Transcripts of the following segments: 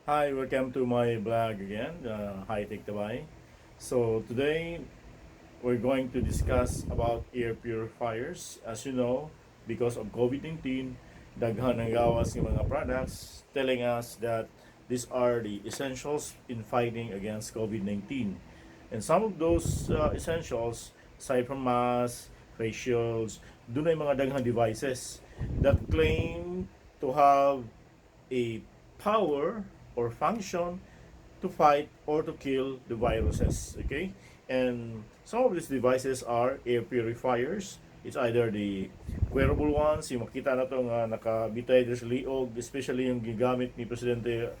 Hi, welcome to my blog again, High Tech Tabay. So today we're going to discuss about air purifiers. As you know, because of COVID-19, daghan ang gawas ng mga products telling us that these are the essentials in fighting against COVID-19. And some of those essentials, aside from masks, face shields, doon ay mga daghang devices that claim to have a power or function to fight or to kill the viruses. Okay? And some of these devices are air purifiers. It's either the wearable ones, yung makita na ito nga nakabitay sa liog, especially yung gigamit ni Presidente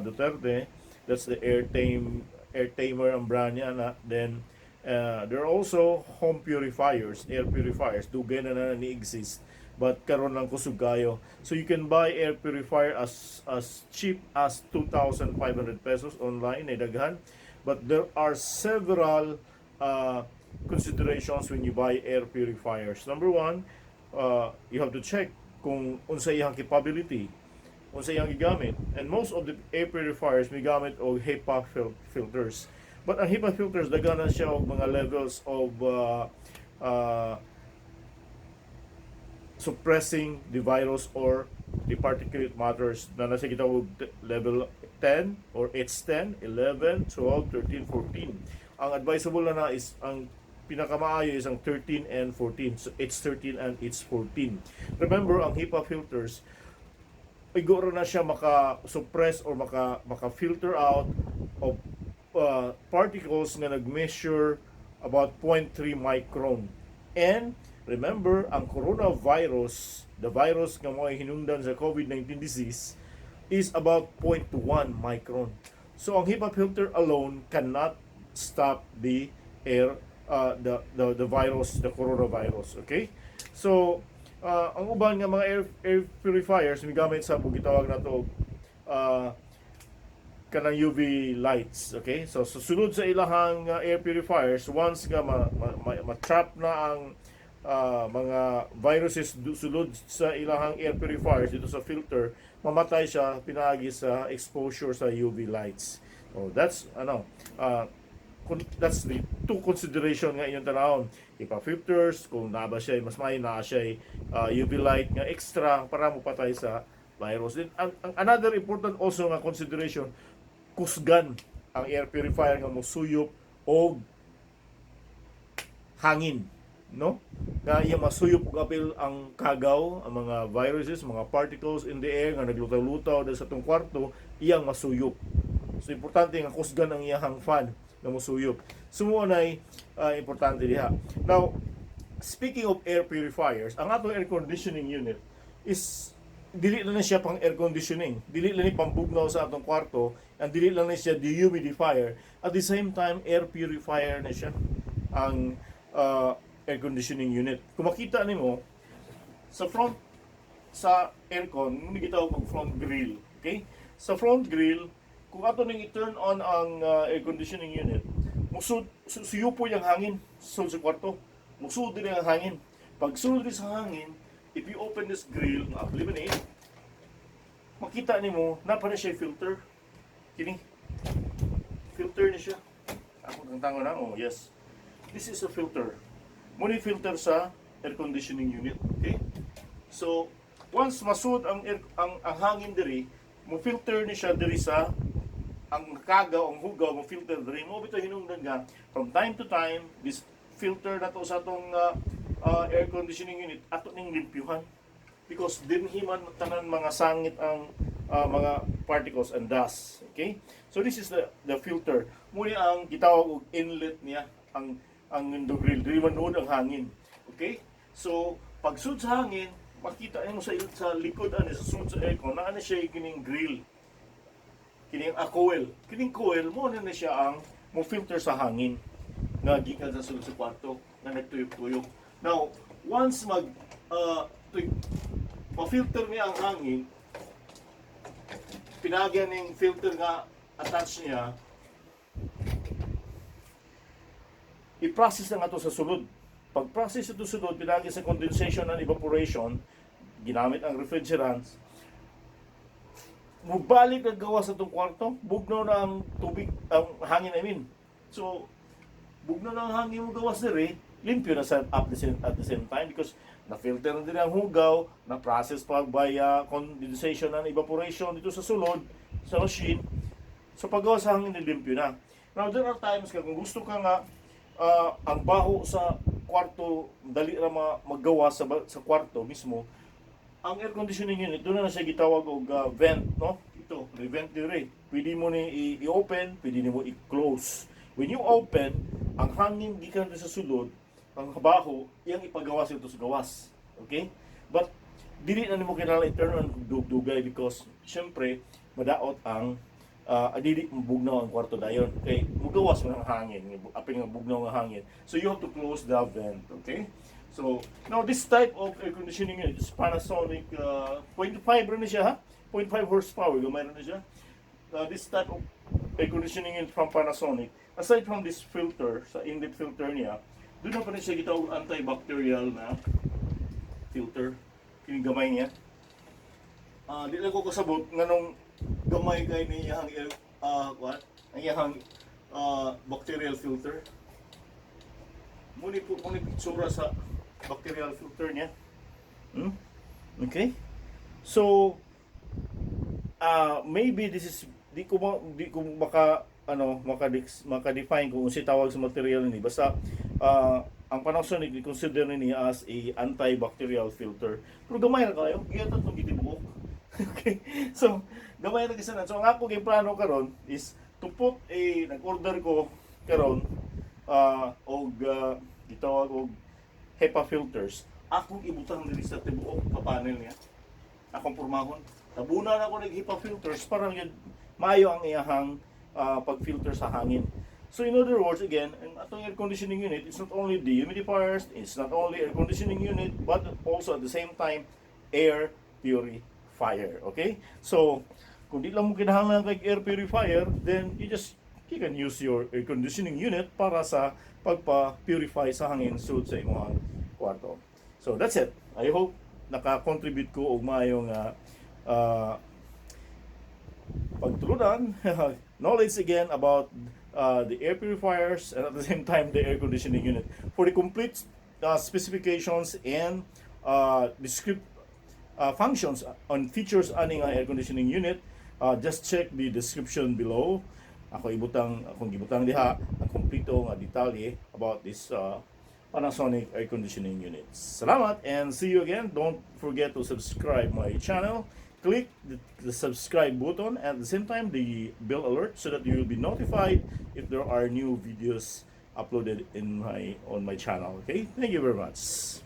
Duterte. That's the air tamer ang brand niya na. Then there are also home purifiers, air purifiers. Dugay na ni-exist but karon lang kusog kayo. So you can buy air purifier as cheap as 2,500 pesos online ay daghan. But there are several considerations when you buy air purifiers. Number one, you have to check kung unsa iyang capability, unsa iyang gigamit. And most of the air purifiers may gamit og HEPA filters. But ang HEPA filters daghan na siya og mga levels of uh, suppressing the virus or the particulate matters na nasa kitawag level 10 or H10, 11, 12, 13, 14. Ang advisable na is ang pinakamaayo is ang 13 and 14. So H13 and H14. Remember, ang HEPA filters iguro na siya maka-suppress or maka-filter out of particles na nag-measure about 0.3 micron. And remember, ang coronavirus, the virus nga mo hinungdan sa COVID-19 disease, is about 0.1 micron. So ang HEPA filter alone cannot stop the air, the virus, the coronavirus. Okay? So, ang uban nga mga air purifiers, migamit sa gitawag na to kanang UV lights. Okay? So, susunod sa ilahang air purifiers, once nga ma-trap na ang mga viruses sulod sa ilahang air purifiers dito sa filter, mamatay siya pinagi sa exposure sa UV lights. Oh, that's that's the two consideration nga inyong tanawon. HEPA filters, kung naba siya mas may na siya UV light nga extra para mapatay sa virus. Then another important also nga consideration, kusgan ang air purifier nga mosuyop og hangin, no? Na iya masuyop og apil ang kagaw, ang mga viruses, mga particles in the air nga naglutaw-lutaw sa atong kwarto, iyang masuyop. So importante nga kusgan ang iyang fan na masuyop. Sumo nay importante diha. Now, speaking of air purifiers, ang atong air conditioning unit is dili lang na siya pang air conditioning, dili lang ni pambugnaw sa atong kwarto, and dili lang na siya dehumidifier. At the same time, air purifier na siya ang air conditioning unit. Kung makita nimo sa front sa aircon, muna gitawag og front grill. Okay? Sa front grill, kung ato ning i-turn on ang air conditioning unit, suyupo yung hangin sa kwarto. Musud din ang hangin. Pag sulod sa hangin, if you open this grill, eliminate, makita nimo napa na siya filter. Kini filter ni siya. Ako nang tango na. Oh, yes. This is a filter. Muna filter sa air conditioning unit. Okay? So, once masud ang hangin diri, mo filter ni siya diri sa ang kagaw, ang hugaw, mo filter diri. Mo bitaw hinungdan nga from time to time this filter na to sa atong air conditioning unit ato ning limpyuhan because dinhi man tanan mga sangit ang mga particles and dust. Okay? So this is the filter. Muna ang gitawag og inlet niya, ang window grill. Dili man noon ang hangin. Okay? So, pag sud sa hangin, makita mo sa likod ani sa sud sa aircon, naa na siya kining grill. Kining coil. Kining coil mo na siya ang mo filter sa hangin nga gikan sa sulod sa kwarto nga nagtuyok-tuyok. Now, once ma-filter niya ang hangin, pinagyan ng filter nga attach niya, i-process na nga ito sa sulod. Pag-process ito sa sulod, pinagyan sa condensation and evaporation, ginamit ang refrigerants, mubalik na gawa sa itong kwarto, bugnaw na ang tubig, ang hangin, I mean. So, bugnaw na ang hangin mo gawas diri, limpyo na sa at the same time because na-filter na din ang hugaw, na-process pa by condensation and evaporation dito sa sulod, sa machine. So, paggawa sa hangin, limpyo na. Now, there are times kung gusto ka nga, ang baho sa kwarto, dali na maggawa sa kwarto mismo, ang air conditioning unit, doon na siya gitawag og vent, no? Ito, may vent dire. Pwede mo ni i-open, pwede mo i-close. When you open, ang hangin gikan sa sulod, ang baho, iyang ipagawas ito sa gawas. Okay? But dili na nimo kinahanglan i-turn on dugdugay because syempre madaot ang dili mabugnaw ang kwarto dayon. Okay? Mugawas man ang hangin, apil nga bugnaw ang hangin. So you have to close the vent, okay? So, now this type of air conditioning unit is Panasonic 0.5 rin na siya, ha? 0.5 horsepower, gamay rin na siya. This type of air conditioning unit from Panasonic, aside from this filter, sa inlet filter niya, doon na pa rin siya gitawag anti-bacterial na filter. Kining gamay niya. Di lang ko kasabot nga nung gamay kay ni iyang ang iyang bacterial filter. Muni pitsura sa bacterial filter niya. Okay? So maybe this is di ko maka-define kung unsa tawag sa material ni basta ang Panasonic i-consider ni as a antibacterial filter. Pero gamay na kayo, giyatot tong gitibuok. Okay? So, gamay na kisanan. So, ang ako kay plano karon is to put nag-order ko karon og gitawag og HEPA filters. Akong ibutang diri sa tibuok ka panel niya. Akong pormahon. Tabunan ako ng HEPA filters para yun maayo ang iyahang pag-filter sa hangin. So in other words, again, ang atong air conditioning unit, it's not only dehumidifiers, it's not only air conditioning unit, but also at the same time, air purifier. Okay? So, kung di lang mo kinahanglan kay air purifier, then you can use your air conditioning unit para sa pagpa-purify sa hangin sud sa imong kwarto. So that's it. I hope naka-contribute ko og maayong pagtulunan, knowledge again about the air purifiers and at the same time the air conditioning unit. For the complete specifications and descriptive functions on features aning air conditioning unit, just check the description below. Akong gibutang diha ang kompleto nga detalye about this Panasonic air conditioning units. Salamat and see you again. Don't forget to subscribe my channel. Click the subscribe button and at the same time the bell alert so that you will be notified if there are new videos uploaded on my channel. Okay? Thank you very much.